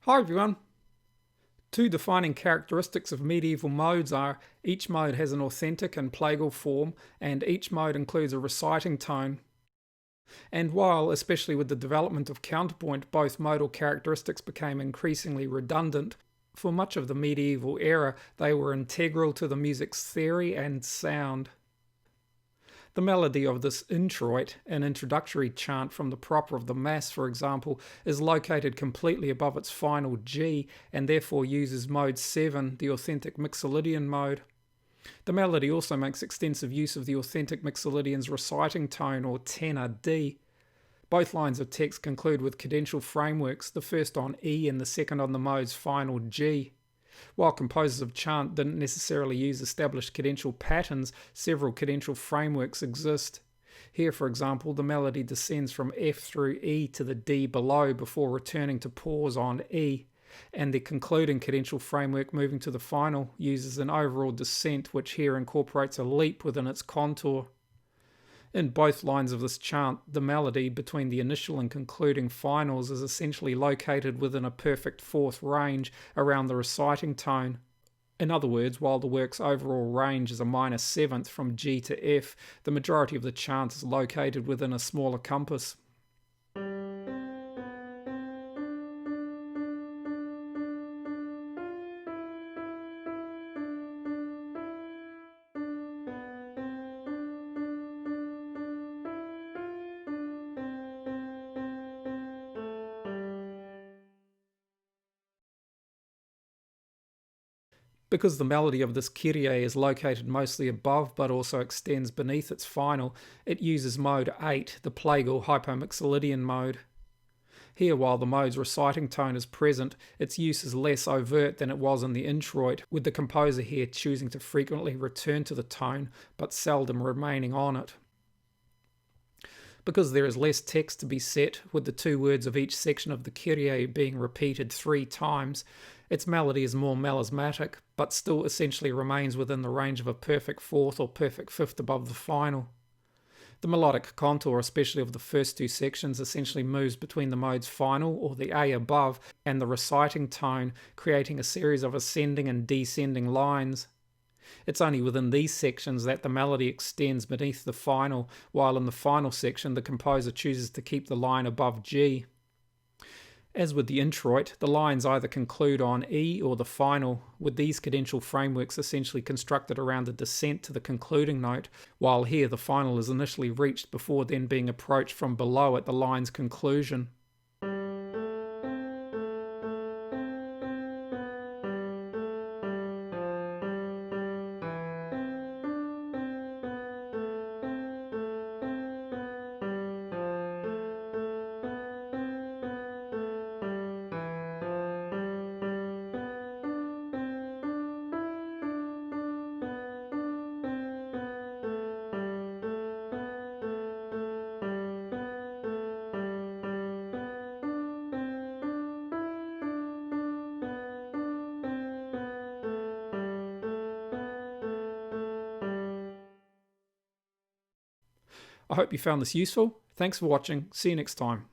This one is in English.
Hi everyone! Two defining characteristics of medieval modes are each mode has an authentic and plagal form, and each mode includes a reciting tone. And while, especially with the development of counterpoint, both modal characteristics became increasingly redundant, for much of the medieval era they were integral to the music's theory and sound. The melody of this introit, an introductory chant from the proper of the Mass, for example, is located completely above its final G and therefore uses mode 7, the authentic Mixolydian mode. The melody also makes extensive use of the authentic Mixolydian's reciting tone or tenor D. Both lines of text conclude with cadential frameworks, the first on E and the second on the mode's final G. While composers of chant didn't necessarily use established cadential patterns, several cadential frameworks exist. Here, for example, the melody descends from F through E to the D below before returning to pause on E, and the concluding cadential framework moving to the final uses an overall descent which here incorporates a leap within its contour. In both lines of this chant, the melody between the initial and concluding finals is essentially located within a perfect fourth range around the reciting tone. In other words, while the work's overall range is a minor seventh from G to F, the majority of the chant is located within a smaller compass. Because the melody of this Kyrie is located mostly above but also extends beneath its final, it uses mode 8, the plagal Hypomixolydian mode. Here, while the mode's reciting tone is present, its use is less overt than it was in the introit, with the composer here choosing to frequently return to the tone, but seldom remaining on it. Because there is less text to be set, with the two words of each section of the Kyrie being repeated 3 times, its melody is more melismatic, but still essentially remains within the range of a perfect fourth or perfect fifth above the final. The melodic contour, especially of the first 2 sections, essentially moves between the mode's final, or the A above, and the reciting tone, creating a series of ascending and descending lines. It's only within these sections that the melody extends beneath the final, while in the final section the composer chooses to keep the line above G. As with the introit, the lines either conclude on E or the final, with these cadential frameworks essentially constructed around the descent to the concluding note, while here the final is initially reached before then being approached from below at the line's conclusion. I hope you found this useful. Thanks for watching. See you next time.